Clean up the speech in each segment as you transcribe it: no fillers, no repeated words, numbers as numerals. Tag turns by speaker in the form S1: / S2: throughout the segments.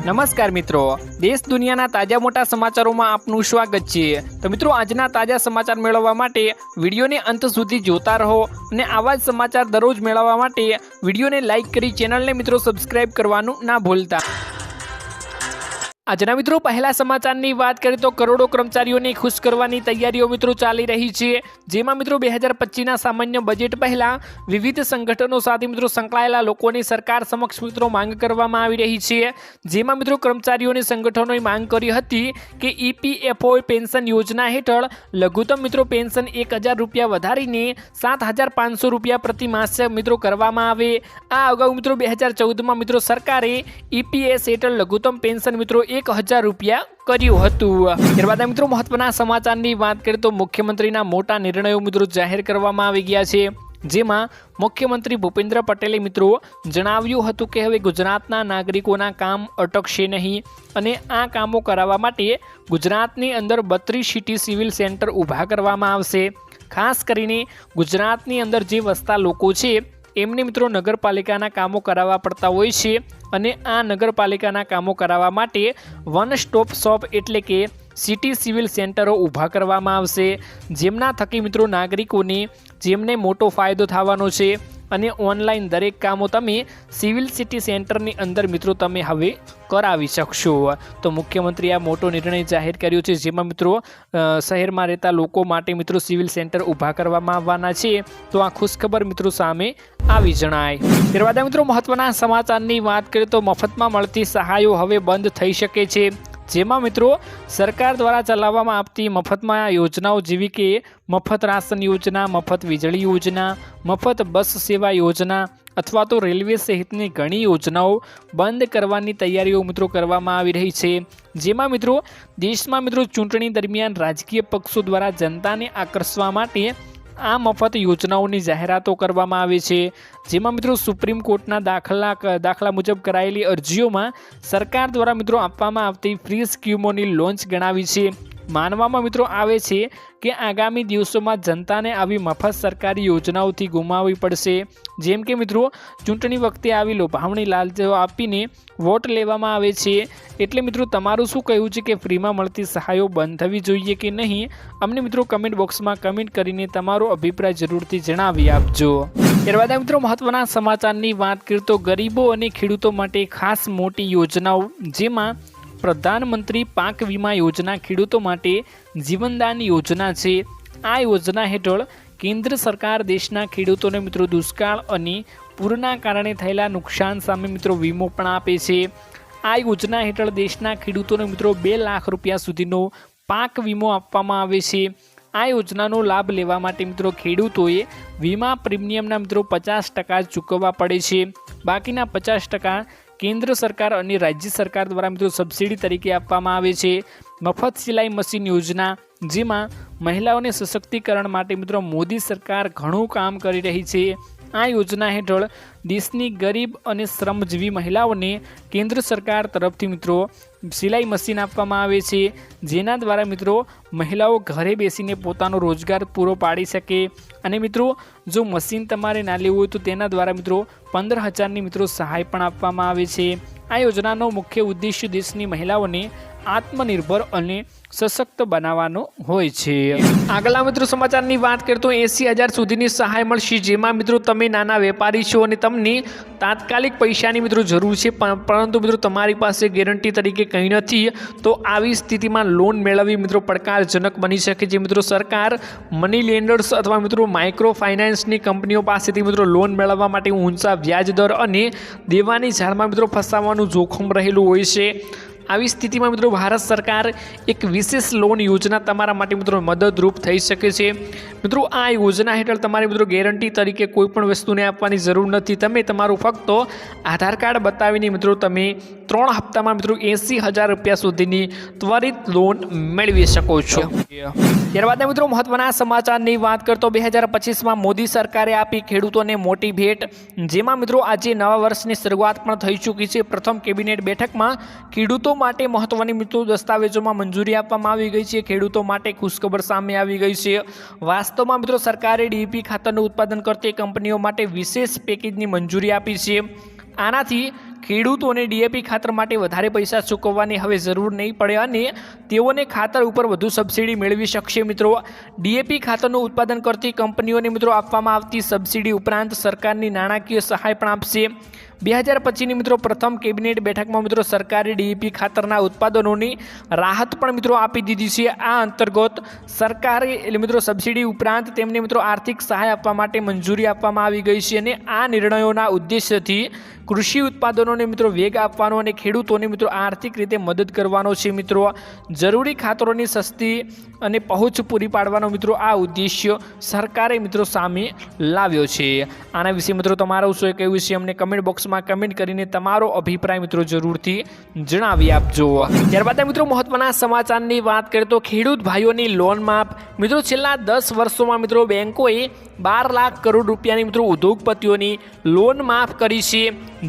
S1: નમસ્કાર મિત્રો, દેશ દુનિયાના તાજા મોટા સમાચારોમાં આપનું સ્વાગત છે। તો મિત્રો, આજના તાજા સમાચાર મેળવવા માટે વિડીયોને અંત સુધી જોતા રહો અને આવા જ સમાચાર દરરોજ મેળવવા માટે વિડીયોને લાઇક કરી ચેનલને મિત્રો સબસ્ક્રાઇબ કરવાનું ના ભૂલતા। આજના મિત્રો પહેલા સમાચારની વાત કરીએ તો કરોડો કર્મચારીઓને ખુશ કરવાની તૈયારીઓ મિત્રો ચાલી રહી છે। જેમાં મિત્રો 2025ના સામાન્ય બજેટ પહેલા વિવિધ સંગઠનો સાથે મિત્રો સંકળાયેલા લોકોની સરકાર સમક્ષ મિત્રો માંગ કરવામાં આવી રહી છે। જેમાં મિત્રો કર્મચારીઓની સંગઠનોએ માંગ કરી હતી કે EPFO પેન્શન યોજના હેઠળ લઘુત્તમ મિત્રો પેન્શન 1000 રૂપિયા વધારીને 7500 રૂપિયા પ્રતિ માસ મિત્રો કરવામાં આવે। આ અગાઉ મિત્રો 2014માં મિત્રો સરકારે EPS હેઠળ લઘુત્તમ પેન્શન મિત્રો 1000 રૂપિયા કર્યું હતું। ત્યારબાદ મિત્રો મહત્વના સમાચારની વાત કરીએ તો મુખ્યમંત્રીના મોટા નિર્ણયો મિત્રો જાહેર કરવામાં આવી ગયા છે। જેમાં મુખ્યમંત્રી ભૂપેન્દ્ર પટેલે મિત્રો જણાવ્યું હતું કે હવે ગુજરાતના નાગરિકોના કામ અટકશે નહીં અને આ કામો કરાવવા માટે ગુજરાતની અંદર 32 સિટી સિવિલ સેન્ટર ઊભા કરવામાં આવશે। ખાસ કરીને ગુજરાતની અંદર જે વસતા લોકો છે એમને મિત્રો નગરપાલિકાના કામો કરાવવા પડતા હોય છે અને આ નગરપાલિકાના કામો કરાવવા માટે વન સ્ટોપ શોપ એટલે કે સિટી સિવિલ સેન્ટરો ઊભા કરવામાં આવશે। જેમના થકી મિત્રો નાગરિકોને જેમને મોટો ફાયદો થવાનો છે અને ઓનલાઈન દરેક કામો તમે સિવિલ સિટી સેન્ટરની અંદર મિત્રો તમે હવે કરાવી શકશો। તો મુખ્યમંત્રીએ આ મોટો નિર્ણય જાહેર કર્યો છે, જેમાં મિત્રો શહેરમાં રહેતા લોકો માટે મિત્રો સિવિલ સેન્ટર ઊભા કરવામાં આવવાના છે। તો આ ખુશખબર મિત્રો સામે આવી જણાય। ત્યારબાદ મિત્રો મહત્વના સમાચારની વાત કરીએ તો મફતમાં મળતી સહાયો હવે બંધ થઈ શકે છે। જેમાં મિત્રો સરકાર દ્વારા ચલાવવામાં આવતી મફતમાં યોજનાઓ જેવી કે મફત રાશન યોજના, મફત વીજળી યોજના, મફત બસ સેવા યોજના અથવા તો રેલવે સહિતની ઘણી યોજનાઓ બંધ કરવાની તૈયારીઓ મિત્રો કરવામાં આવી રહી છે। જેમાં મિત્રો દેશમાં મિત્રો ચૂંટણી દરમિયાન રાજકીય પક્ષો દ્વારા જનતાને આકર્ષવા માટે આ મફત યોજનાઓની જાહેરાતો કરવામાં આવે છે। જેમાં મિત્રો સુપ્રીમ કોર્ટના દાખલા મુજબ કરાયેલી અરજીઓમાં સરકાર દ્વારા મિત્રો આપવામાં આવતી ફ્રી સ્કીમોની લોન્ચ ગણાવી છે। માનવામાં મિત્રો આવે છે કે આગામી દિવસોમાં જનતાને આવી મફત સરકારી યોજનાઓથી ગુમાવવી પડશે। જેમ કે મિત્રો ચૂંટણી વખતે આવી લોભામણી લાલચો આપીને વોટ લેવામાં આવે છે। એટલે મિત્રો તમારું શું કહેવું છે કે ફ્રીમાં મળતી સહાયો બંધ થવી જોઈએ કે નહીં? અમને મિત્રો કમેન્ટ બોક્સમાં કમેન્ટ કરીને તમારો અભિપ્રાય જરૂરથી જણાવી આપજો। ત્યારબાદ મિત્રો મહત્વના સમાચારની વાત કરીએ તો ગરીબો અને ખેડૂતો માટે ખાસ મોટી યોજનાઓ, જેમાં પ્રધાનમંત્રી પાક વીમા યોજના ખેડૂતો માટે જીવનદાન યોજના છે। આ યોજના હેઠળ કેન્દ્ર સરકાર દેશના ખેડૂતોને મિત્રો દુષ્કાળ અને પૂરના કારણે થયેલા નુકસાન સામે મિત્રો વીમો પણ આપે છે। આ યોજના હેઠળ દેશના ખેડૂતોને મિત્રો 2 લાખ રૂપિયા સુધીનો પાક વીમો આપવામાં આવે છે। આ યોજનાનો લાભ લેવા માટે મિત્રો ખેડૂતોએ વીમા પ્રીમિયમના મિત્રો 50% ચૂકવવા પડે છે। બાકીના 50% કેન્દ્ર સરકાર અને રાજ્ય સરકાર દ્વારા મિત્રો સબસિડી તરીકે આપવામાં આવે છે। મફત સિલાઈ મશીન યોજના, જેમાં મહિલાઓને સશક્તિકરણ માટે મિત્રો મોદી સરકાર ઘણું કામ કરી રહી છે। આ યોજના હેઠળ દેશની ગરીબ અને શ્રમજીવી મહિલાઓને કેન્દ્ર સરકાર તરફથી મિત્રો સિલાઈ મશીન આપવામાં આવે છે, જેના દ્વારા મિત્રો મહિલાઓ ઘરે બેસીને પોતાનો રોજગાર પૂરો પાડી શકે। અને મિત્રો જો મશીન તમારે ના લેવું હોય તો તેના દ્વારા મિત્રો 15000ની મિત્રો સહાય પણ આપવામાં આવે છે। આ યોજનાનો મુખ્ય ઉદ્દેશ્ય દેશની મહિલાઓને આત્મનિર્ભર અને સશક્ત બનાવવાનો હોય છે। આગળના મિત્રો સમાચારની વાત કરીએ તો 80000 સુધીની સહાય મળશે। જેમાં મિત્રો તમે નાના વેપારી છો અને તમને તાત્કાલિક પૈસાની મિત્રો જરૂર છે, પરંતુ મિત્રો તમારી પાસે ગેરંટી તરીકે કંઈ નથી, તો આવી સ્થિતિમાં લોન મેળવવી મિત્રો પડકારજનક બની શકે છે। મિત્રો સરકાર મની લેન્ડર્સ અથવા મિત્રો માઇક્રો ફાઇનાન્સની કંપનીઓ પાસેથી મિત્રો લોન મેળવવા માટે ઊંચા વ્યાજ દર અને દેવાની ઝાળમાં મિત્રો ફસાવાનું જોખમ રહેલું હોય છે। આવી સ્થિતિમાં મિત્રો ભારત સરકાર એક વિશેષ લોન યોજના તમારા માટે મિત્રો મદદરૂપ થઈ શકે છે। મિત્રો આ યોજના હેઠળ તમારે મિત્રો ગેરંટી તરીકે કોઈ પણ વસ્તુને આપવાની જરૂર નથી। તમે તમારું ફક્ત આધાર કાર્ડ બતાવીને મિત્રો તમે 3 હપ્તામાં મિત્રો 80000 રૂપિયા સુધીની ત્વરિત લોન મેળવી શકો છો। ત્યારબાદ મિત્રો મહત્વના સમાચારની વાત કરતો 2025માં મોદી સરકારે આપી ખેડૂતોને મોટી ભેટ, જેમાં મિત્રો આજે નવા વર્ષની શરૂઆત પણ થઈ ચૂકી છે। પ્રથમ કેબિનેટ બેઠકમાં ખેડૂતો માટે મહત્વની મિત્રો દસ્તાવેજોમાં મંજૂરી આપવામાં આવી ગઈ છે। ખેડૂતો માટે ખુશખબર સામે આવી ગઈ છે। વાસ્તવમાં મિત્રો સરકારે DAP ખાતરનું ઉત્પાદન કરતી કંપનીઓ માટે વિશેષ પેકેજની મંજૂરી આપી છે। આનાથી ખેડૂતોને ડીએપી ખાતર માટે વધારે પૈસા ચૂકવવાની હવે જરૂર નહીં પડે અને તેઓને ખાતર ઉપર વધુ સબસિડી મેળવી શકશે મિત્રો। ડીએપી ખાતરનું ઉત્પાદન કરતી કંપનીઓને મિત્રો આપવામાં આવતી સબસિડી ઉપરાંત સરકારની નાણાકીય સહાય પણ આપશે। 2025ની મિત્રો પ્રથમ કેબિનેટ બેઠકમાં મિત્રો સરકારે ડીએપી ખાતરના ઉત્પાદનોની રાહત પણ મિત્રો આપી દીધી છે। આ અંતર્ગત સરકારે એટલે મિત્રો સબસિડી ઉપરાંત તેમને મિત્રો આર્થિક સહાય આપવા માટે મંજૂરી આપવામાં આવી ગઈ છે અને આ નિર્ણયોના ઉદ્દેશ્યથી કૃષિ ઉત્પાદનોને મિત્રો વેગ આપવાનો અને ખેડૂતોને મિત્રો આર્થિક રીતે મદદ કરવાનો છે મિત્રો। જરૂરી ખાતરોની સસ્તી અને પહોંચ પૂરી પાડવાનો મિત્રો આ ઉદ્દેશ્ય સરકારે મિત્રો સામે લાવ્યો છે। આના વિશે મિત્રો તમારું શું કહેવું છે અમને કમેન્ટ બોક્સમાં કમેન્ટ કરીને તમારો અભિપ્રાય મિત્રો જરૂરથી જણાવી આપજો। ત્યારબાદ મિત્રો મહત્વના સમાચારની વાત કરીએ તો ખેડૂત ભાઈઓની લોન માફ। મિત્રો છેલ્લા 10 વર્ષોમાં મિત્રો બેંકોએ 12 લાખ કરોડ રૂપિયાની મિત્રો ઉદ્યોગપતિઓની લોન માફ કરી છે,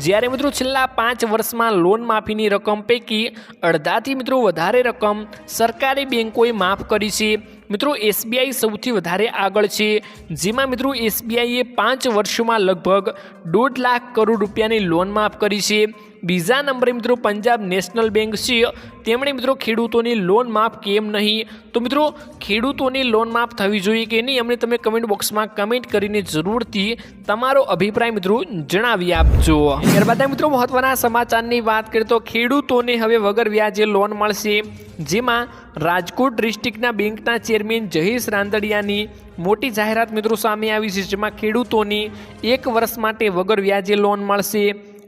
S1: જ્યારે મિત્રો છેલ્લા 5 વર્ષમાં લોન માફીની રકમ પૈકી અડધાથી મિત્રો વધારે રકમ સરકારી બેંકોએ માફ કરી છે। મિત્રો એસબીઆઈ સૌથી વધારે આગળ છે, જેમાં મિત્રો એસબીઆઈએ 5 વર્ષોમાં લગભગ 1.5 લાખ કરોડ રૂપિયાની લોન માફ કરી છે। બીજા નંબરે મિત્રો પંજાબ નેશનલ બેંક છે, તેમણે મિત્રો ખેડૂતોની લોન માફ કેમ નહીં, તો મિત્રો ખેડૂતોની લોન માફ થવી જોઈએ કે નહીં અમને તમે કમેન્ટ બોક્સમાં કમેન્ટ કરીને જરૂરથી તમારો અભિપ્રાય મિત્રો જણાવી આપજો। ત્યારબાદ મિત્રો મહત્વના સમાચારની વાત કરીએ તો ખેડૂતોને હવે વગર વ્યાજે લોન મળશે, જેમાં રાજકોટ ડિસ્ટ્રિક્ટના બેંકના ચેરમેન જયેશ રાંદડિયાની મોટી જાહેરાત મિત્રો સામે આવી છે, જેમાં ખેડૂતોની 1 વર્ષ માટે વગર વ્યાજે લોન મળશે।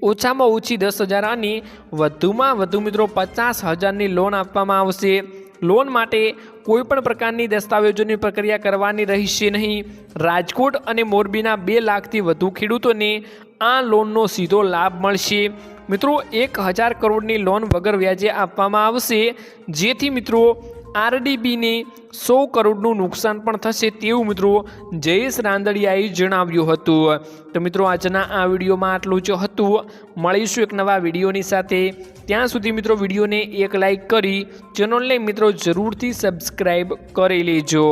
S1: ઓછામાં ઓછી 10,000 અને વધુમાં વધુ મિત્રો 50,000ની લોન આપવામાં આવશે। લોન માટે કોઈપણ પ્રકારની દસ્તાવેજોની પ્રક્રિયા કરવાની રહેશે નહીં। રાજકોટ અને મોરબીના 2 લાખથી વધુ ખેડૂતોને આ લોનનો સીધો લાભ મળશે। મિત્રો 1,000 કરોડની લોન વગર વ્યાજે આપવામાં આવશે, જેથી મિત્રો આરડીબીને 100 કરોડનું નુકસાન પણ થશે તેવું મિત્રો જયેશ રાંદડિયાએ જણાવ્યું હતું। તો મિત્રો આજના આ વિડીયોમાં આટલું જ હતું। મળીશું એક નવા વિડીયોની સાથે, ત્યાં સુધી મિત્રો વિડીયોને એક લાઇક કરી ચેનલને મિત્રો જરૂરથી સબસ્ક્રાઈબ કરી લેજો।